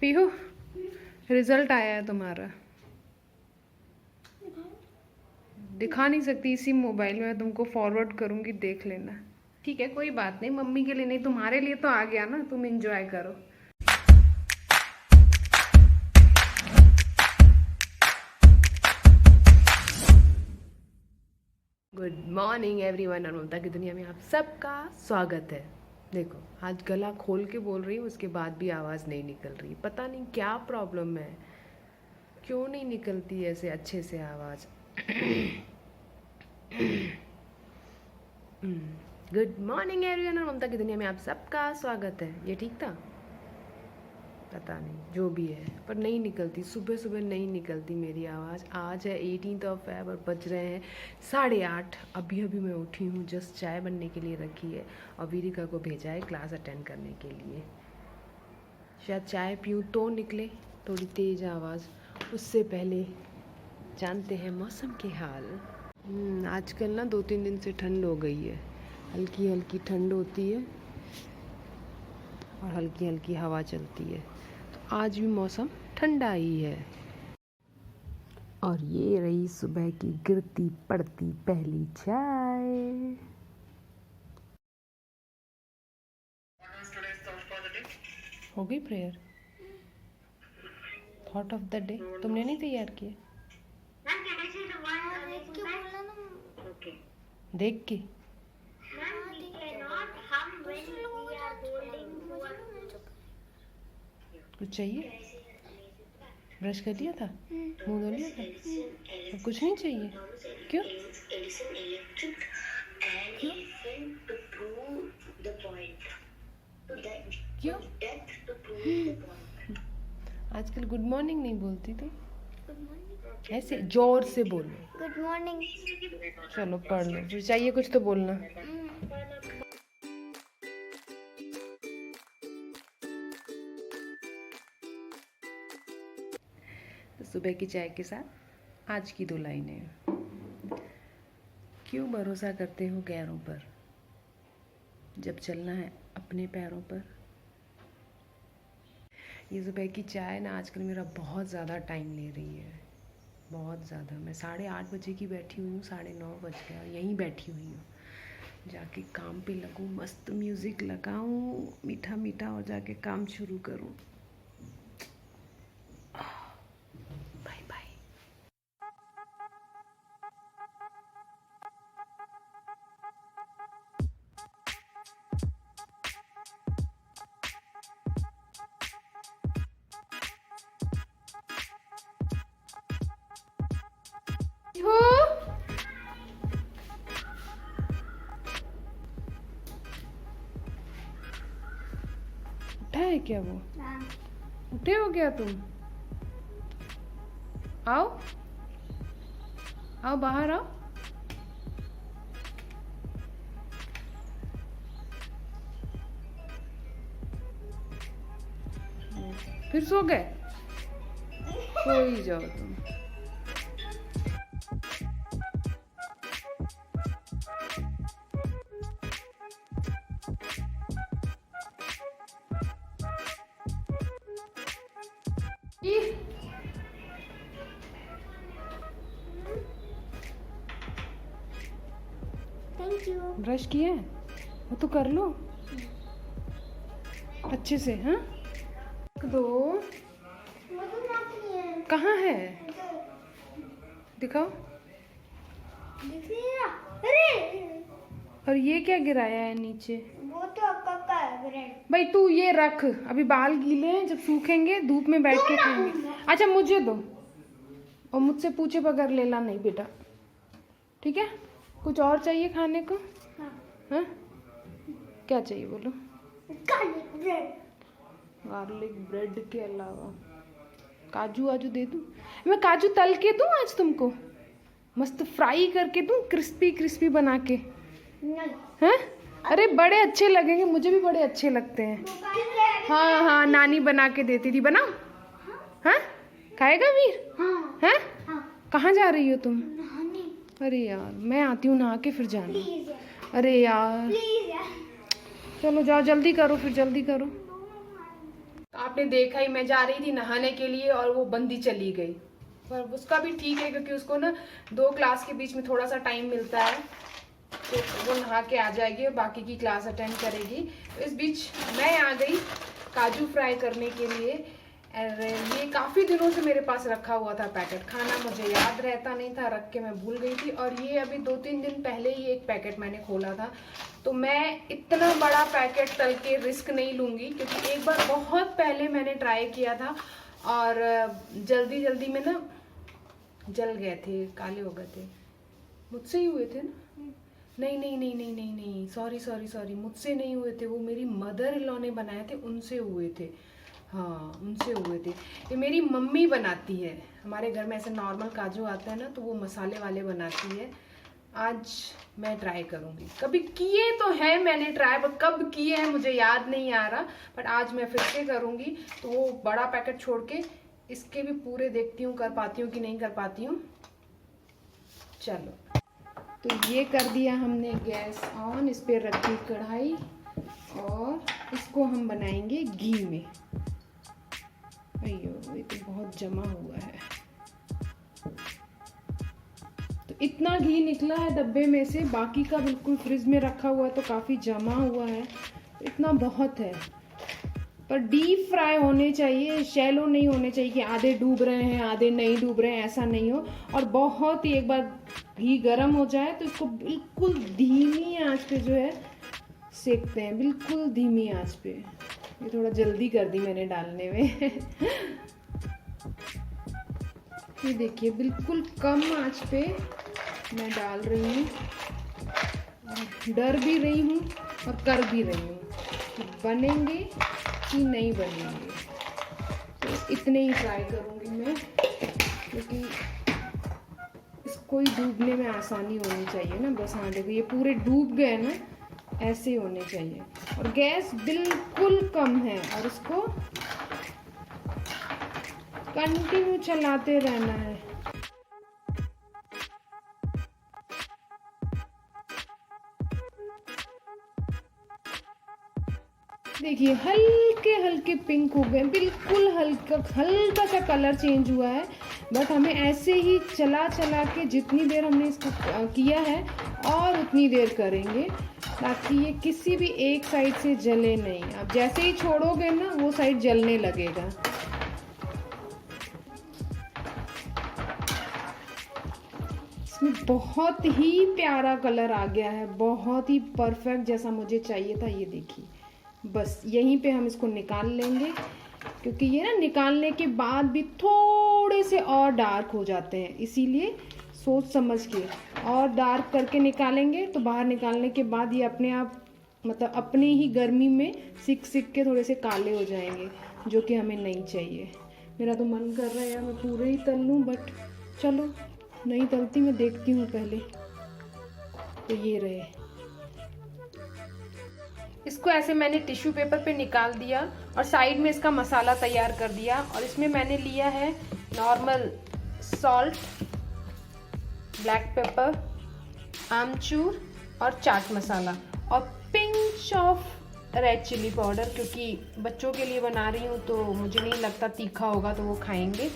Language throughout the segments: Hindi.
पीहू, रिजल्ट आया है तुम्हारा। दिखा नहीं सकती, इसी मोबाइल में तुमको फॉरवर्ड करूंगी, देख लेना। ठीक है, कोई बात नहीं, मम्मी के लिए नहीं तुम्हारे लिए तो आ गया ना, तुम एंजॉय करो। गुड मॉर्निंग एवरीवन, और ममता की दुनिया में आप सबका स्वागत है। देखो, आज गला खोल के बोल रही हूँ, उसके बाद भी आवाज़ नहीं निकल रही। पता नहीं क्या प्रॉब्लम है, क्यों नहीं निकलती ऐसे अच्छे से आवाज़। गुड मॉर्निंग एवरीवन, और ममता की दुनिया में आप सबका स्वागत है। ये ठीक था? पता नहीं, जो भी है, पर नहीं निकलती, सुबह सुबह नहीं निकलती मेरी आवाज़। आज है 18 फ़रवरी और बज रहे हैं 8:30। अभी अभी मैं उठी हूँ, जस्ट चाय बनने के लिए रखी है और वीरिका को भेजा है क्लास अटेंड करने के लिए। शायद चाय पीऊँ तो निकले थोड़ी तेज़ आवाज़। उससे पहले जानते हैं मौसम के हाल। आजकल ना 2-3 दिन से ठंड हो गई है, हल्की हल्की ठंड होती है और हल्की हल्की हवा चलती है। तो आज भी मौसम ठंडा ही है। और ये रही सुबह की गिरती पड़ती पहली चाय। हो गई prayer? Thought of the day तुमने नहीं तैयार किया? देख के कुछ चाहिए? ब्रश कर लिया था, मुंह धो लिया था, अब कुछ नहीं चाहिए? क्यों? क्यों? आजकल गुड मॉर्निंग नहीं बोलती थी, ऐसे जोर से बोलो। Good morning. चलो पढ़ लो, फिर चाहिए कुछ तो बोलना। तो सुबह की चाय के साथ आज की 2 लाइनें। क्यों भरोसा करते हो गैरों पर, जब चलना है अपने पैरों पर। ये सुबह की चाय ना आजकल मेरा बहुत ज़्यादा टाइम ले रही है, बहुत ज़्यादा। मैं 8:30 बजे की बैठी हुई हूँ, 9:30 बज गया, यहीं बैठी हुई हूँ। जाके काम पे लगूँ, मस्त म्यूज़िक लगाऊँ मीठा मीठा और जाके काम शुरू करूँ। Bye bye. हो उठा है क्या वो? उठे हो क्या तुम? आओ आओ, बाहर आओ। फिर सो गए? सो ही जाओ तुम। Thank you. ब्रश किए? वो तो कर लो अच्छे से। हाँ, दो। कहाँ है? दिखाओ। अरे और ये क्या गिराया है नीचे? वो तो आपका है ब्रेड। भाई तू ये रख, अभी बाल गीले हैं, जब सूखेंगे धूप में बैठ के खाएंगे। अच्छा मुझे दो, और मुझसे पूछे बगैर लेला नहीं बेटा, ठीक है? कुछ और चाहिए खाने को? हाँ, क्या चाहिए बोलो? Garlic bread. गार्लिक ब्रेड के अलावा काजू वाजू दे दूँ? मैं काजू तल के दूँ आज तुमको, मस्त फ्राई करके दूँ, क्रिस्पी क्रिस्पी बना के? नहीं। हैं? अरे बड़े अच्छे लगेंगे, मुझे भी बड़े अच्छे लगते हैं। हाँ हाँ, नानी बना के देती थी, बनाओ। हाँ, खाएगा वीर? हाँ। हैं? हाँ। कहाँ जा रही हो तुम? नहाने। अरे यार, मैं आती हूँ नहा के फिर जाना। प्लीज यार। अरे यार, प्लीज यार। चलो जाओ, जल्दी करो, फिर जल्दी करो। आप आपने देखा ही, मैं जा रही थी नहाने के लिए और वो बंदी चली गई। पर उसका भी ठीक है, क्योंकि उसको ना 2 क्लास के बीच में थोड़ा सा टाइम मिलता है, तो वो नहा के आ जाएगी और बाकी की क्लास अटेंड करेगी। तो इस बीच मैं आ गई काजू फ्राई करने के लिए। और ये काफ़ी दिनों से मेरे पास रखा हुआ था पैकेट, खाना मुझे याद रहता नहीं था, रख के मैं भूल गई थी। और ये अभी 2-3 दिन पहले ही एक पैकेट मैंने खोला था। तो मैं इतना बड़ा पैकेट तल के रिस्क नहीं लूँगी, क्योंकि एक बार बहुत पहले मैंने ट्राई किया था और जल्दी जल्दी में ना जल गए थे, काले हो गए थे। मुझसे ही हुए थे ना? नहीं नहीं नहीं नहीं नहीं नहीं, सॉरी सॉरी सॉरी, मुझसे नहीं हुए थे, वो मेरी मदर इन लॉ ने बनाए थे, उनसे हुए थे। हाँ, उनसे हुए थे। ये मेरी मम्मी बनाती है, हमारे घर में ऐसे नॉर्मल काजू आता है ना, तो वो मसाले वाले बनाती है। आज मैं ट्राई करूँगी, कभी किए तो है मैंने ट्राई, पर कब किए हैं मुझे याद नहीं आ रहा, बट आज मैं फिर से करूँगी। तो वो बड़ा पैकेट छोड़ के इसके भी पूरे देखती हूँ, कर पाती हूँ कि नहीं कर पाती हूँ। चलो, तो ये कर दिया हमने गैस ऑन, इस पर रखी कढ़ाई और इसको हम बनाएंगे घी में। अयो, ये तो बहुत जमा हुआ है। तो इतना घी निकला है डब्बे में से, बाकी का बिल्कुल फ्रिज में रखा हुआ है तो काफ़ी जमा हुआ है, तो इतना बहुत है। पर डीप फ्राई होने चाहिए, शैलो नहीं होने चाहिए कि आधे डूब रहे हैं आधे नहीं डूब रहे हैं, ऐसा नहीं हो। और बहुत ही, एक बार घी गर्म हो जाए तो इसको बिल्कुल धीमी आंच पे जो है सेकते हैं, बिल्कुल धीमी आंच पे। ये थोड़ा जल्दी कर दी मैंने डालने में। ये देखिए, बिल्कुल कम आंच पे मैं डाल रही हूँ, डर भी रही हूँ और कर भी रही हूँ कि बनेंगे कि नहीं बनेंगे। तो इतने ही ट्राई करूँगी मैं, क्योंकि इसको ही डूबने में आसानी होनी चाहिए ना। बस हाँ देखो, ये पूरे डूब गए ना, ऐसे होने चाहिए। और गैस बिल्कुल कम है और इसको कंटिन्यू चलाते रहना है। देखिए, हल्के हल्के पिंक हो गए, बिल्कुल हल्का हल्का सा कलर चेंज हुआ है। बट हमें ऐसे ही चला चला के, जितनी देर हमने इसको किया है और उतनी देर करेंगे, ताकि ये किसी भी एक साइड से जले नहीं। अब जैसे ही छोड़ोगे ना, वो साइड जलने लगेगा। इसमें बहुत ही प्यारा कलर आ गया है, बहुत ही परफेक्ट जैसा मुझे चाहिए था। ये देखिए, बस यहीं पे हम इसको निकाल लेंगे, क्योंकि ये ना निकालने के बाद भी थोड़े से और डार्क हो जाते हैं, इसीलिए सोच समझ के और डार्क करके निकालेंगे। तो बाहर निकालने के बाद ये अपने आप, मतलब अपनी ही गर्मी में सिक सिक के थोड़े से काले हो जाएंगे, जो कि हमें नहीं चाहिए। मेरा तो मन कर रहा है यार मैं पूरे ही तल लूँ, बट चलो नहीं तलती, मैं देखती हूँ पहले। तो ये रहे, इसको ऐसे मैंने टिश्यू पेपर पे निकाल दिया और साइड में इसका मसाला तैयार कर दिया। और इसमें मैंने लिया है नॉर्मल सॉल्ट, ब्लैक पेपर, आमचूर और चाट मसाला और pinch of red chilli powder, क्योंकि बच्चों के लिए बना रही हूँ तो मुझे नहीं लगता तीखा होगा तो वो खाएंगे।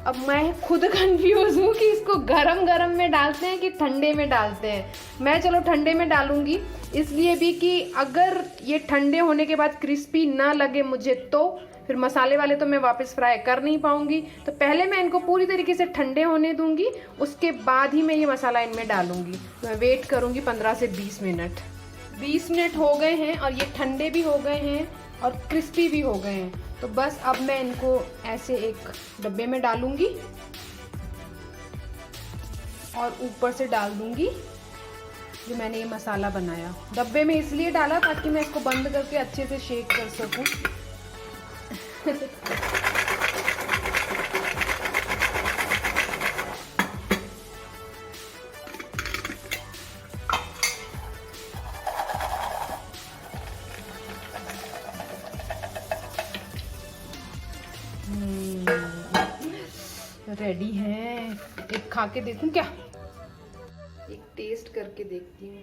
अब मैं खुद कंफ्यूज हूँ कि इसको गरम गरम में डालते हैं कि ठंडे में डालते हैं। मैं चलो ठंडे में डालूंगी, इसलिए भी कि अगर ये ठंडे होने के बाद क्रिस्पी ना लगे मुझे, तो फिर मसाले वाले तो मैं वापस फ्राई कर नहीं पाऊंगी। तो पहले मैं इनको पूरी तरीके से ठंडे होने दूंगी, उसके बाद ही मैं ये मसाला इनमें डालूंगी। तो मैं वेट करूंगी 15 से 20 मिनट। 20 मिनट हो गए हैं और ये ठंडे भी हो गए हैं और क्रिस्पी भी हो गए हैं। तो बस अब मैं इनको ऐसे एक डब्बे में डालूंगी और ऊपर से डाल दूंगी जो मैंने ये मसाला बनाया। डब्बे में इसलिए डाला ताकि मैं इसको बंद करके अच्छे से शेक कर सकूं। रेडी है, एक खा के देखूं क्या? एक टेस्ट करके देखती हूँ।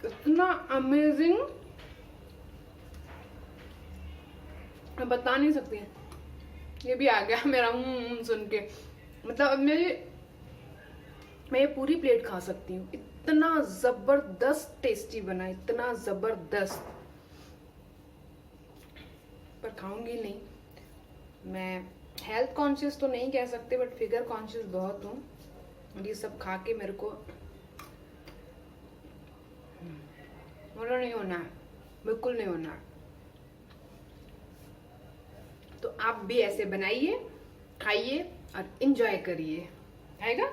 इतना अमेजिंग, मैं बता नहीं सकती। ये भी आ गया मेरा सुन के। मतलब अब मैं ये पूरी प्लेट खा सकती हूँ, इतना जबरदस्त टेस्टी बना, इतना जबरदस्त। पर खाऊंगी नहीं। मैं हेल्थ कॉन्शियस तो नहीं कह सकते, बट फिगर कॉन्शियस बहुत हूँ। और ये सब खा के मेरे को मोटा नहीं होना है, बिल्कुल नहीं होना है। तो आप भी ऐसे बनाइए, खाइए और इंजॉय करिए। आएगा?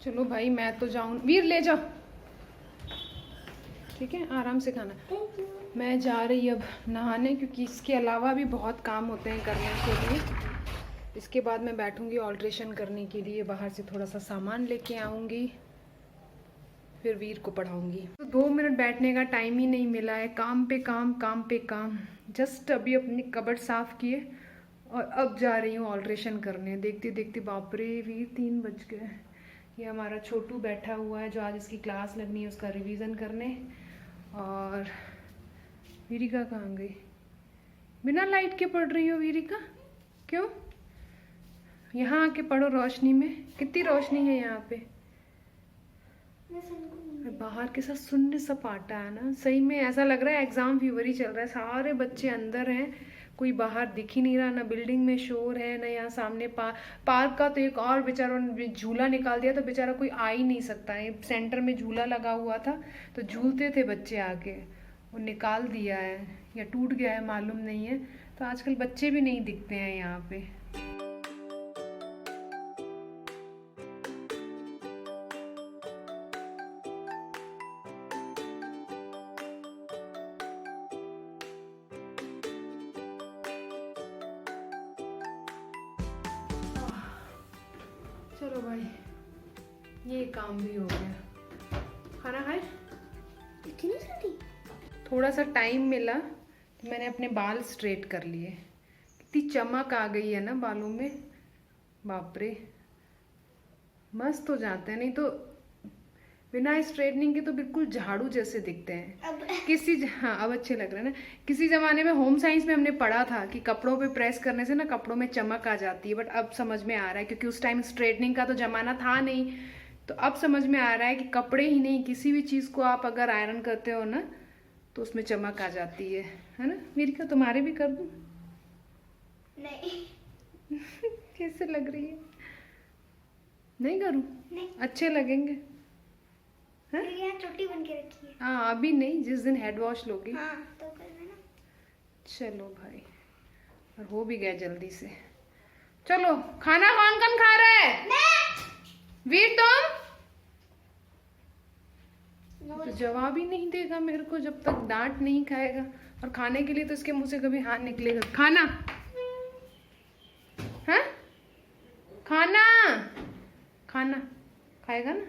चलो भाई, मैं तो जाऊं। वीर ले जाओ, ठीक है, आराम से खाना। Thank you. मैं जा रही अब नहाने, क्योंकि इसके अलावा भी बहुत काम होते हैं करने के लिए। इसके बाद मैं बैठूंगी ऑल्ट्रेशन करने के लिए, बाहर से थोड़ा सा सामान लेके आऊँगी, फिर वीर को पढ़ाऊँगी। तो 2 मिनट बैठने का टाइम ही नहीं मिला है, काम पे काम, काम पे काम। जस्ट अभी अपनी कबर्ड साफ़ किए और अब जा रही हूँ ऑल्ट्रेशन करने। देखते देखते बाप रे वीर 3 बज गए। ये हमारा छोटू बैठा हुआ है, जो आज इसकी क्लास लगनी है उसका रिवीजन करने। और वीरिका कहाँ गई? बिना लाइट के पढ़ रही हो वीरिका? क्यों? यहाँ आके पढ़ो रोशनी में। कितनी रोशनी है यहाँ पे। और बाहर के साथ शून्य सपाटा है ना, सही में ऐसा लग रहा है एग्जाम फीवर ही चल रहा है। सारे बच्चे अंदर हैं, कोई बाहर दिख ही नहीं रहा, ना बिल्डिंग में शोर है, ना यहाँ सामने पार्क का तो एक और बेचारों ने झूला निकाल दिया, तो बेचारा कोई आ ही नहीं सकता है। सेंटर में झूला लगा हुआ था, तो झूलते थे बच्चे आके, वो निकाल दिया है या टूट गया है मालूम नहीं है। तो आजकल बच्चे भी नहीं दिखते हैं यहाँ पे। चलो भाई, ये काम भी हो गया। खाना खाए? इतनी सारी? थोड़ा सा टाइम मिला तो मैंने अपने बाल स्ट्रेट कर लिए। कितनी चमक आ गई है ना बालों में, बाप रे, मस्त हो जाते हैं। नहीं तो बिना स्ट्रेटनिंग के तो बिल्कुल झाड़ू जैसे दिखते हैं। हाँ, अब अच्छे लग रहे हैं ना। किसी जमाने में होम साइंस में हमने पढ़ा था कि कपड़ों पे प्रेस करने से ना कपड़ों में चमक आ जाती है, बट अब समझ में आ रहा है, क्योंकि उस टाइम स्ट्रेटनिंग का तो जमाना था नहीं। तो अब समझ में आ रहा है कि कपड़े ही नहीं, किसी भी चीज़ को आप अगर आयरन करते हो ना तो उसमें चमक आ जाती है ना। मेरी का तुम्हारे भी कर दूं? नहीं। कैसे लग रही है? नहीं करूं? नहीं। अच्छे लगेंगे। यहाँ चोटी बन के रखी है। हाँ, अभी नहीं, जिस दिन हेड वॉश लोगी। हाँ, तो कर देना। चलो भाई, और हो भी गया जल्दी से। चलो, खाना कौन कौन खा रहा है? वीर तुम? तो जवाब ही नहीं देगा मेरे को जब तक डांट नहीं खाएगा। और खाने के लिए तो इसके मुंह से कभी हाँ निकलेगा। खाना है? खाना खाना खाएगा ना?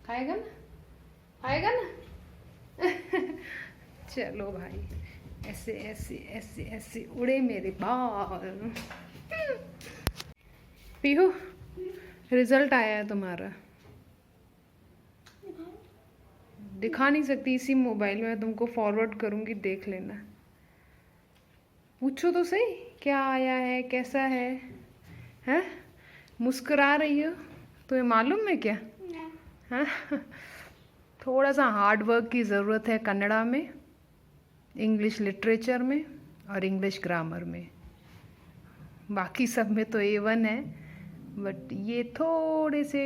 खाएगा ना? खाएगा ना? चलो भाई, ऐसे ऐसे ऐसे ऐसे उड़े मेरे बाल। पीहू, रिजल्ट आया है तुम्हारा। दिखा नहीं सकती इसी मोबाइल में, तुमको फॉरवर्ड करूंगी, देख लेना। पूछो तो सही क्या आया है, कैसा है? हैं? मुस्कुरा रही हो तो ये मालूम है क्या? हाँ, थोड़ा सा हार्ड वर्क की ज़रूरत है कन्नड़ा में, इंग्लिश लिटरेचर में और इंग्लिश ग्रामर में। बाकी सब में तो A1 है, बट ये थोड़े से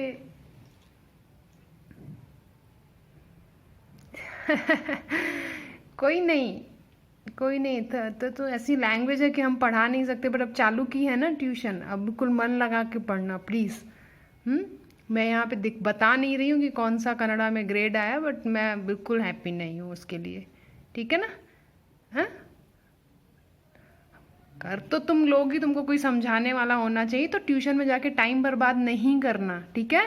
कोई नहीं तो ऐसी लैंग्वेज है कि हम पढ़ा नहीं सकते, बट अब चालू की है ना ट्यूशन, अब बिल्कुल मन लगा के पढ़ना प्लीज़। मैं यहाँ पे बता नहीं रही हूँ कि कौन सा कन्नड़ा में ग्रेड आया, बट मैं बिल्कुल हैप्पी नहीं हूँ उसके लिए, ठीक है ना? हाँ, कर तो तुम लोग ही, तुमको कोई समझाने वाला होना चाहिए, तो ट्यूशन में जाके टाइम बर्बाद नहीं करना, ठीक है?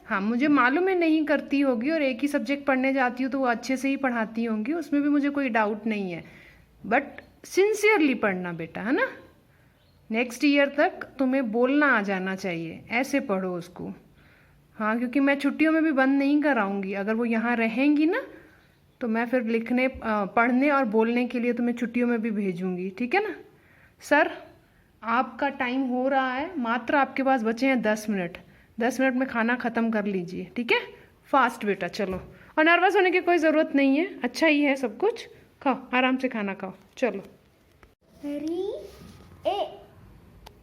हाँ, मुझे मालूम है नहीं करती होगी, और एक ही सब्जेक्ट पढ़ने जाती हो तो वो अच्छे से ही पढ़ाती होंगी, उसमें भी मुझे कोई डाउट नहीं है, बट सिंसियरली पढ़ना बेटा, है ना? नेक्स्ट ईयर तक तुम्हें बोलना आ जाना चाहिए, ऐसे पढ़ो उसको। हाँ, क्योंकि मैं छुट्टियों में भी बंद नहीं कराऊंगी। अगर वो यहाँ रहेंगी ना तो मैं फिर लिखने पढ़ने और बोलने के लिए तुम्हें छुट्टियों में भी भेजूंगी, ठीक है ना। सर, आपका टाइम हो रहा है, मात्र आपके पास बचे हैं 10 मिनट। 10 मिनट में खाना ख़त्म कर लीजिए, ठीक है। फास्ट बेटा, चलो। और नर्वस होने की कोई ज़रूरत नहीं है, अच्छा ही है सब कुछ। खाओ, आराम से खाना खाओ, चलो। री ए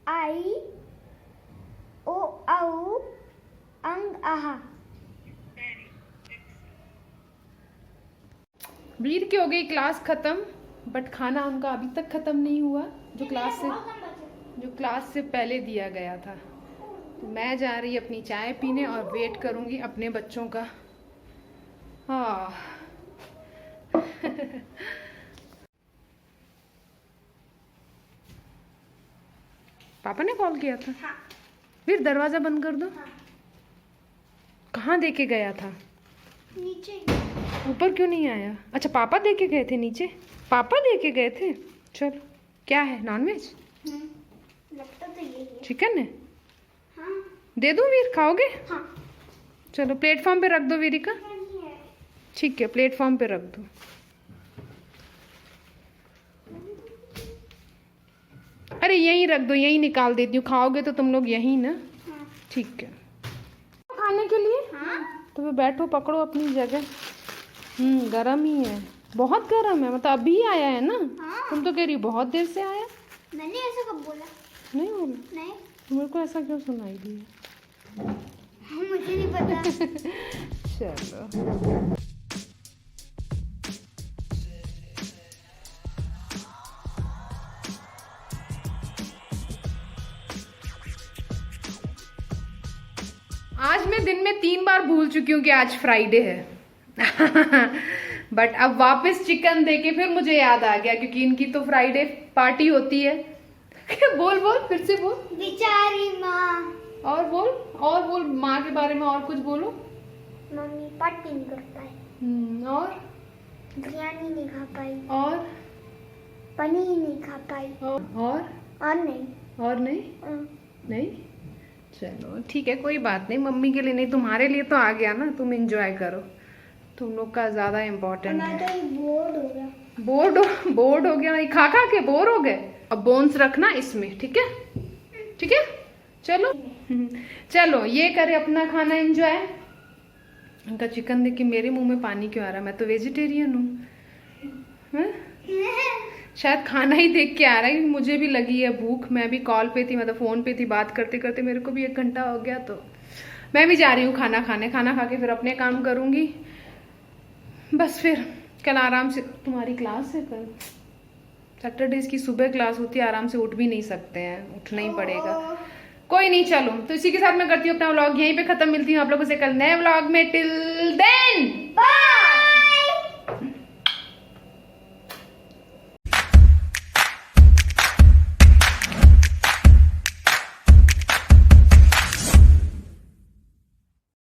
आई ओ औ अंग आहा। वीर की हो गई क्लास ख़त्म, बट खाना उनका अभी तक ख़त्म नहीं हुआ, जो क्लास से पहले दिया गया था। तो मैं जा रही अपनी चाय पीने और वेट करूंगी अपने बच्चों का। हाँ। पापा ने कॉल किया था? हाँ। वीर, दरवाजा बंद कर दो। हाँ। कहाँ दे के गया था? नीचे। ऊपर क्यों नहीं आया? अच्छा, पापा दे के गए थे नीचे। पापा दे के गए थे। चलो, क्या है, नॉनवेज? लगता तो यही है। चिकन है? हाँ। दे दूं वीर, खाओगे? हाँ। चलो, प्लेटफॉर्म पे रख दो वीरिका। नहीं है। ठीक है, प्लेटफॉर्म पे रख दो। अरे यहीं रख दो, यहीं निकाल देती हूँ। खाओगे तो तुम लोग यहीं ना? हाँ। ठीक है। खाने के लिए? हाँ। तो फिर बैठो, पकड़ो अपनी जगह। गरम ही है, बहुत गरम है। मतलब अभी आया है ना? हाँ। तुम तो कह रही हो बहुत देर से आया। मैंने ऐसा कब बोला? नहीं बोला? नहीं। मेरे को ऐसा क्यों सुनाई दिया? मुझे नहीं पता। चलो। आज मैं दिन में 3 बार भूल चुकी हूँ कि आज फ्राइडे है। बट अब वापस चिकन देके फिर मुझे याद आ गया, क्योंकि इनकी तो फ्राइडे पार्टी होती है। बोल बोल, फिर से बोल। बेचारी माँ। और बोल माँ के बारे में और कुछ बोलो। मम्मी पार्टी नहीं कर पाई। और बिरयानी नहीं खा पाई। और पनीर नहीं खा पाई। और नहीं। और नहीं हम्म। नहीं। चलो ठीक है, कोई बात नहीं। मम्मी के लिए नहीं, तुम्हारे लिए तो आ गया ना। तुम एंजॉय करो, तुम लोग का ज्यादा इम्पोर्टेंट है। मैं तो बोर्ड हो गया। बोर्ड हो गया? नहीं, खा खा के बोर हो गए? अब बोन्स रखना इसमें, ठीक है? ठीक है, चलो। चलो, ये करे अपना खाना एंजॉय। उनका चिकन देख के मेरे मुंह में पानी क्यों आ रहा है? मैं तो वेजिटेरियन हूँ। शायद खाना ही देख के आ रहा है। मुझे भी लगी है भूख। मैं भी कॉल पे थी, मतलब फोन पे थी, बात करते करते मेरे को भी 1 घंटा हो गया। तो मैं भी जा रही हूँ खाना खाने। खाना खा के फिर अपने काम करूँगी। बस फिर कल आराम से। तुम्हारी क्लास है कल? सैटरडेज की सुबह क्लास होती है, आराम से उठ भी नहीं सकते हैं, उठना ही पड़ेगा। कोई नहीं, चलो। तो इसी के साथ मैं करती हूँ अपना व्लॉग यहीं पे खत्म। मिलती हूँ आप लोगों से कल नए व्लॉग में। Till then bye.